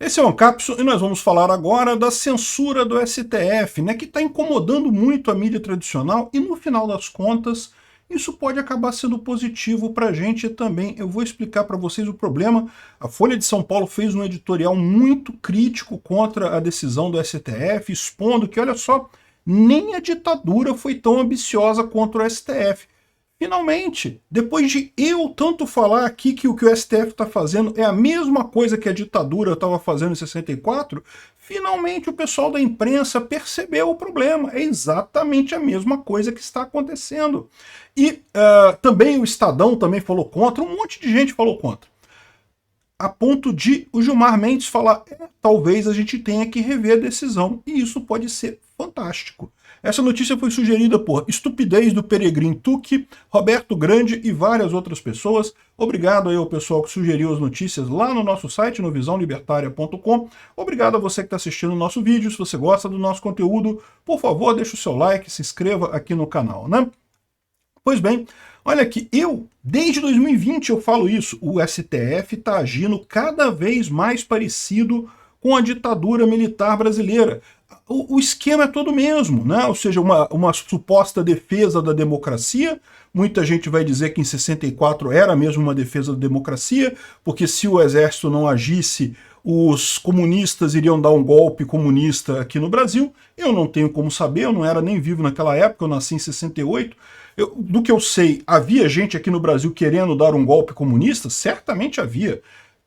Esse é o Ancapso e nós vamos falar agora da censura do STF, né, que está incomodando muito a mídia tradicional e, no final das contas, isso pode acabar sendo positivo para a gente também. Eu vou explicar para vocês o problema. A Folha de São Paulo fez um editorial muito crítico contra a decisão do STF, expondo que, olha só, nem a ditadura foi tão ambiciosa contra o STF. Finalmente, depois de eu tanto falar aqui que o STF está fazendo é a mesma coisa que a ditadura estava fazendo em 64, finalmente o pessoal da imprensa percebeu o problema. É exatamente a mesma coisa que está acontecendo. E também o Estadão também falou contra, um monte de gente falou contra. A ponto de o Gilmar Mendes falar, talvez a gente tenha que rever a decisão. E isso pode ser fantástico. Essa notícia foi sugerida por Estupidez do Peregrino Tuque, Roberto Grande e várias outras pessoas. Obrigado aí ao pessoal que sugeriu as notícias lá no nosso site, no visãolibertaria.com. Obrigado a você que está assistindo o nosso vídeo. Se você gosta do nosso conteúdo, por favor, deixe o seu like, se inscreva aqui no canal, né? Pois bem, olha aqui, desde 2020 eu falo isso, o STF está agindo cada vez mais parecido com a ditadura militar brasileira. O esquema é todo o mesmo, né? Ou seja, uma suposta defesa da democracia. Muita gente vai dizer que em 64 era mesmo uma defesa da democracia, porque se o exército não agisse, os comunistas iriam dar um golpe comunista aqui no Brasil. Eu não tenho como saber, eu não era nem vivo naquela época, eu nasci em 68. Do que eu sei, havia gente aqui no Brasil querendo dar um golpe comunista? Certamente havia.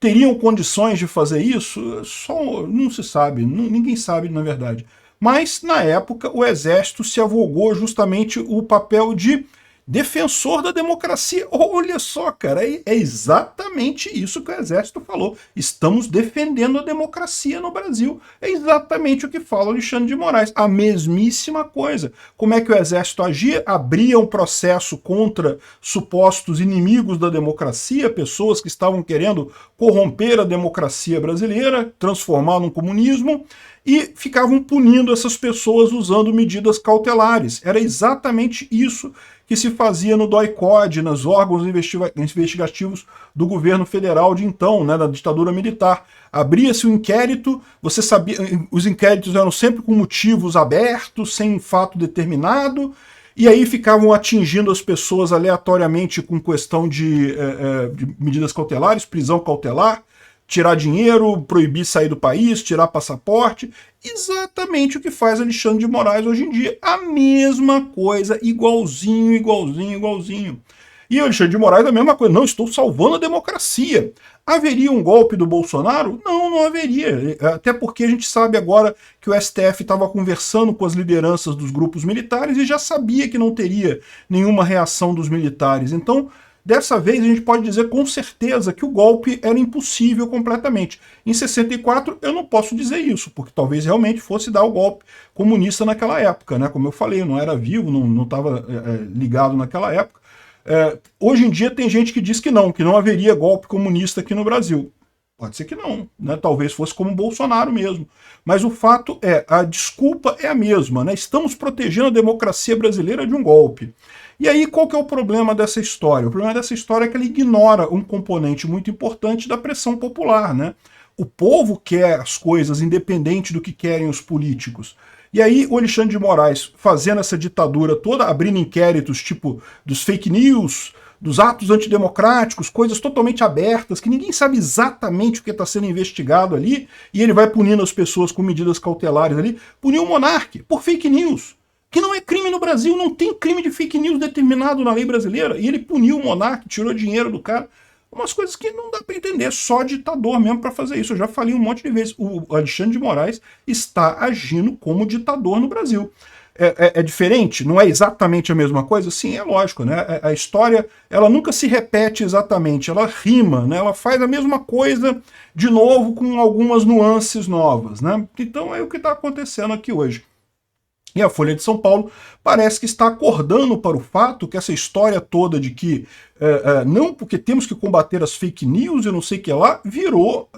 Teriam condições de fazer isso? Só não se sabe, ninguém sabe na verdade. Mas, na época, o exército se avogou justamente o papel de defensor da democracia. Olha só, cara, é exatamente isso que o exército falou. Estamos defendendo a democracia no Brasil. É exatamente o que fala Alexandre de Moraes. A mesmíssima coisa. Como é que o exército agia? Abria um processo contra supostos inimigos da democracia, pessoas que estavam querendo corromper a democracia brasileira, transformar num comunismo, e ficavam punindo essas pessoas usando medidas cautelares. Era exatamente isso que se fazia no DOI-CODE, nos órgãos investigativos do governo federal de então, né, da ditadura militar. Abria-se um inquérito, você sabia, os inquéritos eram sempre com motivos abertos, sem fato determinado, e aí ficavam atingindo as pessoas aleatoriamente com questão de medidas cautelares, prisão cautelar, tirar dinheiro, proibir sair do país, tirar passaporte, exatamente o que faz Alexandre de Moraes hoje em dia. A mesma coisa, igualzinho, igualzinho, igualzinho. E Alexandre de Moraes a mesma coisa, não, estou salvando a democracia. Haveria um golpe do Bolsonaro? Não, não haveria. Até porque a gente sabe agora que o STF estava conversando com as lideranças dos grupos militares e já sabia que não teria nenhuma reação dos militares. Então, dessa vez a gente pode dizer com certeza que o golpe era impossível completamente. Em 64 eu não posso dizer isso, porque talvez realmente fosse dar o golpe comunista naquela época, né? Como eu falei, eu não era vivo, não estava ligado naquela época. Hoje em dia tem gente que diz que não haveria golpe comunista aqui no Brasil. Pode ser que não, né? Talvez fosse como o Bolsonaro mesmo. Mas o fato é, a desculpa é a mesma, né? Estamos protegendo a democracia brasileira de um golpe. E aí, qual que é o problema dessa história? O problema dessa história é que ela ignora um componente muito importante da pressão popular, né? O povo quer as coisas independente do que querem os políticos. E aí o Alexandre de Moraes fazendo essa ditadura toda, abrindo inquéritos tipo dos fake news, dos atos antidemocráticos, coisas totalmente abertas, que ninguém sabe exatamente o que está sendo investigado ali, e ele vai punindo as pessoas com medidas cautelares ali. Puniu o monarca por fake news, que não é crime no Brasil, não tem crime de fake news determinado na lei brasileira, e ele puniu o monarca, tirou dinheiro do cara. Umas coisas que não dá para entender, só ditador mesmo para fazer isso. Eu já falei um monte de vezes, o Alexandre de Moraes está agindo como ditador no Brasil. É diferente? Não é exatamente a mesma coisa? Sim, é lógico, né? A história, ela nunca se repete exatamente, ela rima, né? Ela faz a mesma coisa de novo com algumas nuances novas, né? Então é o que está acontecendo aqui hoje. E a Folha de São Paulo parece que está acordando para o fato que essa história toda de que não porque temos que combater as fake news e não sei o que lá, virou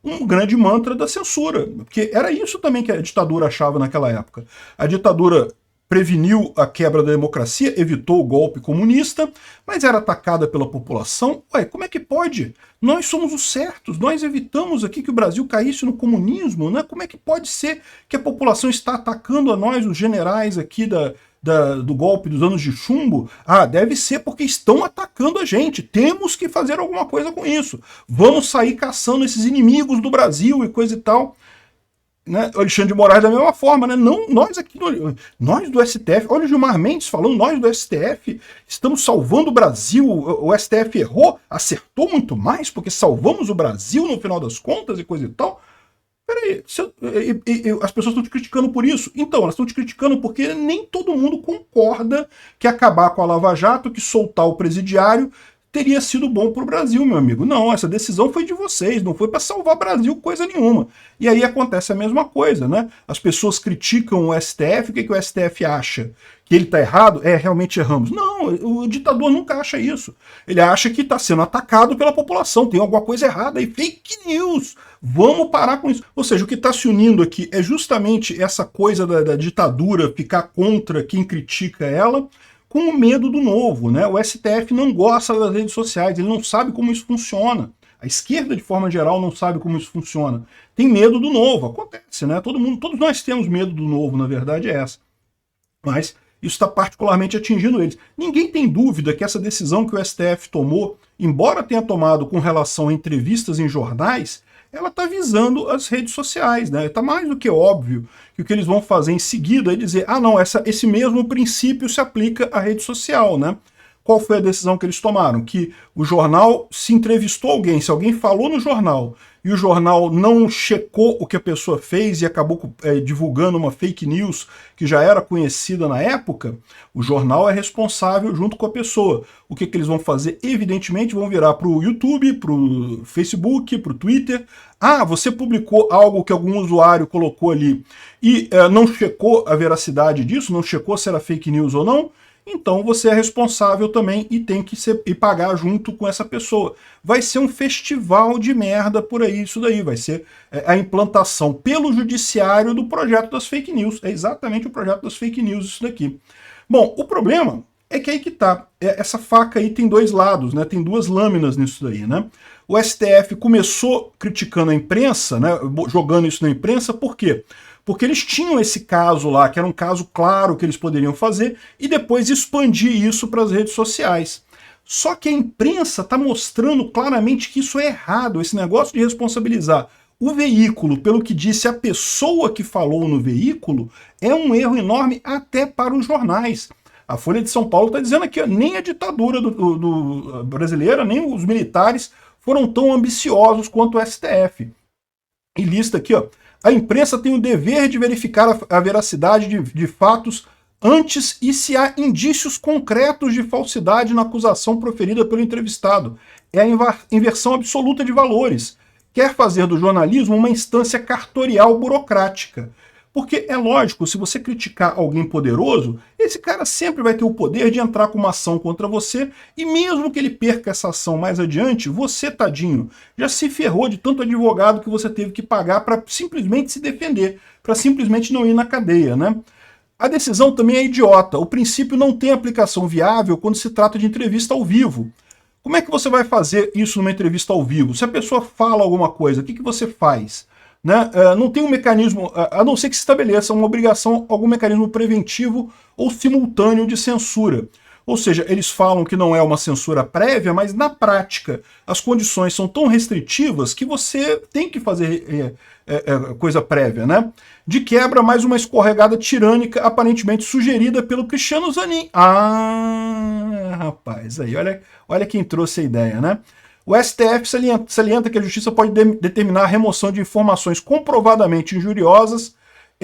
um grande mantra da censura. Porque era isso também que a ditadura achava naquela época. A ditadura preveniu a quebra da democracia, evitou o golpe comunista, mas era atacada pela população. Ué, como é que pode? Nós somos os certos, nós evitamos aqui que o Brasil caísse no comunismo, né? Como é que pode ser que a população está atacando a nós, os generais aqui do golpe dos anos de chumbo? Ah, deve ser porque estão atacando a gente, temos que fazer alguma coisa com isso. Vamos sair caçando esses inimigos do Brasil e coisa e tal. Né? Alexandre de Moraes da mesma forma, né? Não, nós aqui, nós do STF, olha o Gilmar Mendes falando, nós do STF estamos salvando o Brasil, o STF errou, acertou muito mais porque salvamos o Brasil no final das contas e coisa e tal. Peraí, as pessoas estão te criticando por isso? Então, elas estão te criticando porque nem todo mundo concorda que acabar com a Lava Jato, que soltar o presidiário, teria sido bom para o Brasil, meu amigo. Não, essa decisão foi de vocês, não foi para salvar o Brasil coisa nenhuma. E aí acontece a mesma coisa, né? As pessoas criticam o STF, o que o STF acha? Que ele está errado? É, realmente erramos. Não, o ditador nunca acha isso. Ele acha que está sendo atacado pela população, tem alguma coisa errada aí, fake news. Vamos parar com isso. Ou seja, o que está se unindo aqui é justamente essa coisa da ditadura ficar contra quem critica ela, com o medo do novo, né? O STF não gosta das redes sociais, ele não sabe como isso funciona. A esquerda, de forma geral, não sabe como isso funciona. Tem medo do novo, acontece, né? Todos nós temos medo do novo, na verdade é essa. Mas isso está particularmente atingindo eles. Ninguém tem dúvida que essa decisão que o STF tomou, embora tenha tomado com relação a entrevistas em jornais, ela está visando as redes sociais, né? Está mais do que óbvio que o que eles vão fazer em seguida é dizer, ah não, esse mesmo princípio se aplica à rede social, né? Qual foi a decisão que eles tomaram? Que o jornal, se entrevistou alguém, se alguém falou no jornal e o jornal não checou o que a pessoa fez e acabou divulgando uma fake news que já era conhecida na época, o jornal é responsável junto com a pessoa. O que eles vão fazer? Evidentemente vão virar para o YouTube, para o Facebook, para o Twitter. Ah, você publicou algo que algum usuário colocou ali e não checou a veracidade disso, não checou se era fake news ou não, então você é responsável também e tem que pagar junto com essa pessoa. Vai ser um festival de merda por aí, isso daí. Vai ser a implantação pelo judiciário do projeto das fake news. É exatamente o projeto das fake news isso daqui. Bom, o problema é que aí que tá. Essa faca aí tem dois lados, né? Tem duas lâminas nisso daí, né? O STF começou criticando a imprensa, né? Jogando isso na imprensa, por quê? Porque eles tinham esse caso lá, que era um caso claro que eles poderiam fazer, e depois expandir isso para as redes sociais. Só que a imprensa está mostrando claramente que isso é errado, esse negócio de responsabilizar o veículo pelo que disse a pessoa que falou no veículo é um erro enorme até para os jornais. A Folha de São Paulo está dizendo aqui, nem a ditadura brasileira, nem os militares foram tão ambiciosos quanto o STF. E lista aqui, ó. A imprensa tem o dever de verificar a veracidade de fatos antes e se há indícios concretos de falsidade na acusação proferida pelo entrevistado. É a inversão absoluta de valores. Quer fazer do jornalismo uma instância cartorial burocrática. Porque é lógico, se você criticar alguém poderoso, esse cara sempre vai ter o poder de entrar com uma ação contra você, e mesmo que ele perca essa ação mais adiante, você, tadinho, já se ferrou de tanto advogado que você teve que pagar para simplesmente se defender, para simplesmente não ir na cadeia, né? A decisão também é idiota. O princípio não tem aplicação viável quando se trata de entrevista ao vivo. Como é que você vai fazer isso numa entrevista ao vivo? Se a pessoa fala alguma coisa, o que você faz? Né? Não tem um mecanismo, a não ser que se estabeleça uma obrigação, algum mecanismo preventivo ou simultâneo de censura. Ou seja, eles falam que não é uma censura prévia, mas na prática as condições são tão restritivas que você tem que fazer coisa prévia, né? De quebra, mais uma escorregada tirânica aparentemente sugerida pelo Cristiano Zanin. Ah, rapaz, aí olha quem trouxe a ideia, né? O STF salienta que a justiça pode determinar a remoção de informações comprovadamente injuriosas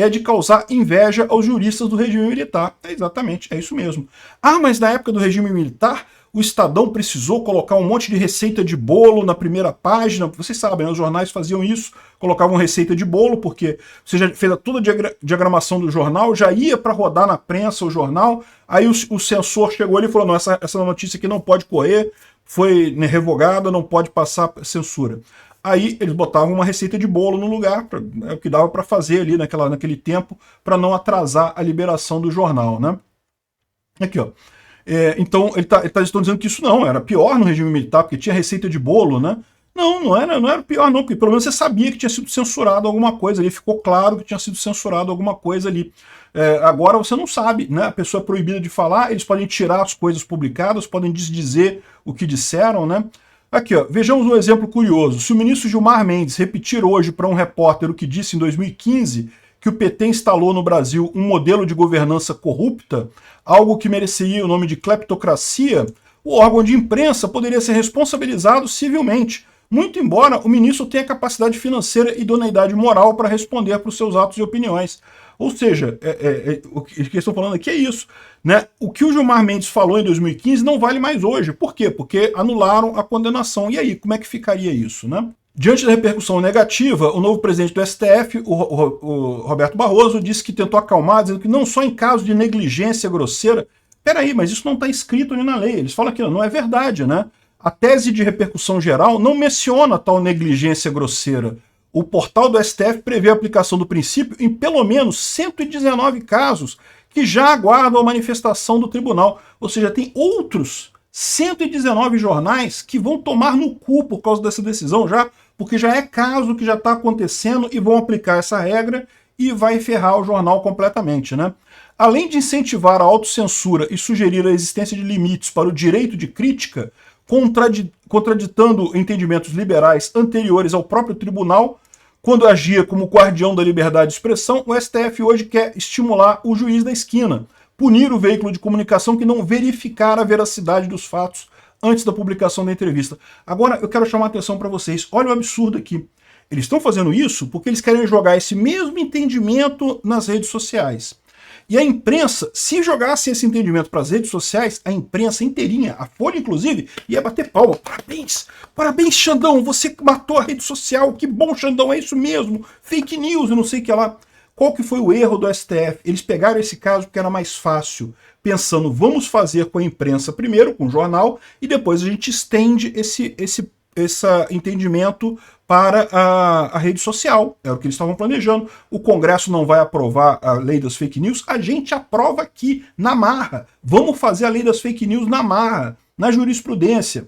de causar inveja aos juristas do regime militar. Exatamente, é isso mesmo. Ah, mas na época do regime militar, o Estadão precisou colocar um monte de receita de bolo na primeira página. Vocês sabem, né, os jornais faziam isso, colocavam receita de bolo, porque você já fez toda a diagramação do jornal, já ia para rodar na prensa o jornal, aí o censor chegou ali e falou, não, essa notícia aqui não pode correr, foi revogada, não pode passar censura. Aí eles botavam uma receita de bolo no lugar, o que dava para fazer ali naquele tempo, para não atrasar a liberação do jornal, né? Aqui, ó. Então, estão dizendo que isso não, era pior no regime militar, porque tinha receita de bolo, né? Não era pior não, porque pelo menos você sabia que tinha sido censurado alguma coisa ali, ficou claro que tinha sido censurado alguma coisa ali. Agora você não sabe, né? A pessoa é proibida de falar, eles podem tirar as coisas publicadas, podem desdizer o que disseram, né? Aqui, ó, vejamos um exemplo curioso. Se o ministro Gilmar Mendes repetir hoje para um repórter o que disse em 2015, que o PT instalou no Brasil um modelo de governança corrupta, algo que mereceria o nome de cleptocracia, o órgão de imprensa poderia ser responsabilizado civilmente, muito embora o ministro tenha capacidade financeira e idoneidade moral para responder por seus atos e opiniões. Ou seja, o que eles estão falando aqui é isso, né? O que o Gilmar Mendes falou em 2015 não vale mais hoje. Por quê? Porque anularam a condenação. E aí, como é que ficaria isso, né? Diante da repercussão negativa, o novo presidente do STF, o Roberto Barroso, disse que tentou acalmar, dizendo que não só em caso de negligência grosseira. Peraí, mas isso não está escrito ali na lei. Eles falam que não é verdade, né? A tese de repercussão geral não menciona tal negligência grosseira. O portal do STF prevê a aplicação do princípio em pelo menos 119 casos que já aguardam a manifestação do tribunal. Ou seja, tem outros 119 jornais que vão tomar no cu por causa dessa decisão já, porque já é caso que já está acontecendo e vão aplicar essa regra e vai ferrar o jornal completamente, né? Além de incentivar a autocensura e sugerir a existência de limites para o direito de crítica, contraditando entendimentos liberais anteriores ao próprio tribunal, quando agia como guardião da liberdade de expressão, o STF hoje quer estimular o juiz da esquina, punir o veículo de comunicação que não verificar a veracidade dos fatos antes da publicação da entrevista. Agora, eu quero chamar a atenção para vocês. Olha o absurdo aqui. Eles estão fazendo isso porque eles querem jogar esse mesmo entendimento nas redes sociais. E a imprensa, se jogasse esse entendimento para as redes sociais, a imprensa inteirinha, a Folha inclusive, ia bater palma. Parabéns! Parabéns, Xandão! Você matou a rede social! Que bom, Xandão! É isso mesmo! Fake news e não sei o que lá. Qual que foi o erro do STF? Eles pegaram esse caso porque era mais fácil, pensando, vamos fazer com a imprensa primeiro, com o jornal, e depois a gente estende esse entendimento para a rede social. Era o que eles estavam planejando. O Congresso não vai aprovar a lei das fake news, a gente aprova aqui, na marra. Vamos fazer a lei das fake news na marra, na jurisprudência.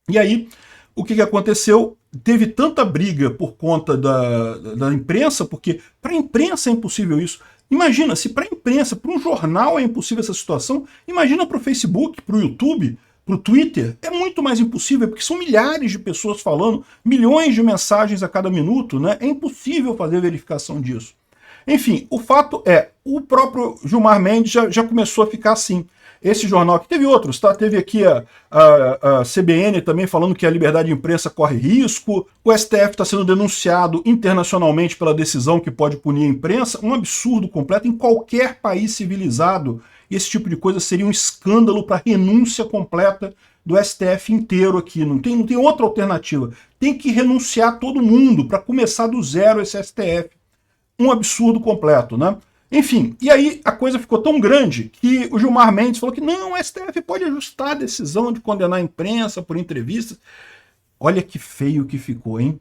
E aí, o que aconteceu? Teve tanta briga por conta da imprensa, porque para a imprensa é impossível isso. Imagina, se para a imprensa, para um jornal é impossível essa situação, imagina para o Facebook, para o YouTube, para o Twitter, é muito mais impossível, porque são milhares de pessoas falando, milhões de mensagens a cada minuto, né? É impossível fazer verificação disso. Enfim, o fato é, o próprio Gilmar Mendes já começou a ficar assim. Esse jornal aqui, teve outros, tá? Teve aqui a CBN também falando que a liberdade de imprensa corre risco, o STF está sendo denunciado internacionalmente pela decisão que pode punir a imprensa, um absurdo completo. Em qualquer país civilizado, esse tipo de coisa seria um escândalo para renúncia completa do STF inteiro aqui, não tem outra alternativa. Tem que renunciar todo mundo para começar do zero esse STF. Um absurdo completo, né? Enfim, e aí a coisa ficou tão grande que o Gilmar Mendes falou que não, o STF pode ajustar a decisão de condenar a imprensa por entrevistas. Olha que feio que ficou, hein?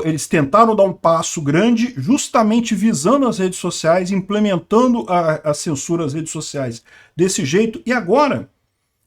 Eles tentaram dar um passo grande justamente visando as redes sociais, implementando a censura às redes sociais desse jeito, e agora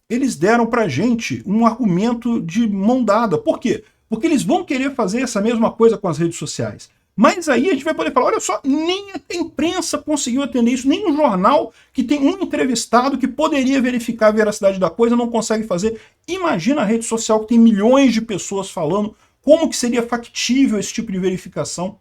eles deram pra gente um argumento de mão dada. Por quê? Porque eles vão querer fazer essa mesma coisa com as redes sociais. Mas aí a gente vai poder falar, olha só, nem a imprensa conseguiu atender isso, nem um jornal que tem um entrevistado que poderia verificar a veracidade da coisa não consegue fazer. Imagina a rede social que tem milhões de pessoas falando, como que seria factível esse tipo de verificação?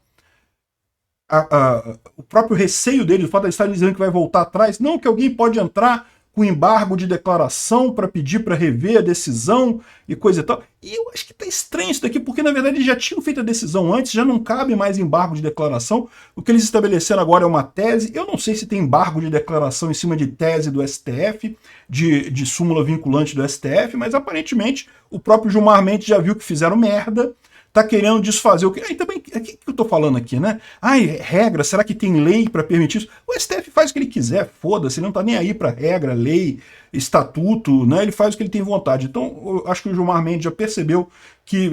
O próprio receio deles, o fato de eles estarem dizendo que vai voltar atrás, não, que alguém pode entrar com embargo de declaração para pedir para rever a decisão e coisa e tal. E eu acho que tá estranho isso daqui, porque na verdade eles já tinham feito a decisão antes, já não cabe mais embargo de declaração. O que eles estabeleceram agora é uma tese. Eu não sei se tem embargo de declaração em cima de tese do STF, de súmula vinculante do STF, mas aparentemente o próprio Gilmar Mendes já viu que fizeram merda, está querendo desfazer o que... Aí também, o que eu estou falando aqui, né? Ai, regra, será que tem lei para permitir isso? O STF faz o que ele quiser, foda-se, ele não está nem aí para regra, lei, estatuto, né? Ele faz o que ele tem vontade. Então, eu acho que o Gilmar Mendes já percebeu que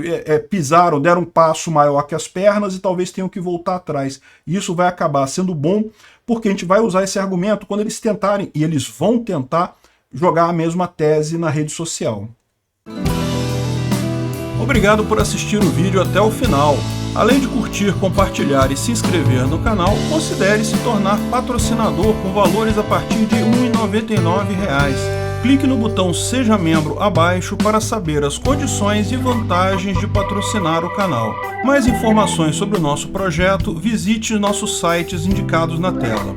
pisaram, deram um passo maior que as pernas e talvez tenham que voltar atrás. E isso vai acabar sendo bom, porque a gente vai usar esse argumento quando eles tentarem, e eles vão tentar, jogar a mesma tese na rede social. Obrigado por assistir o vídeo até o final. Além de curtir, compartilhar e se inscrever no canal, considere se tornar patrocinador com valores a partir de R$ 1,99. Clique no botão Seja Membro abaixo para saber as condições e vantagens de patrocinar o canal. Mais informações sobre o nosso projeto, visite nossos sites indicados na tela.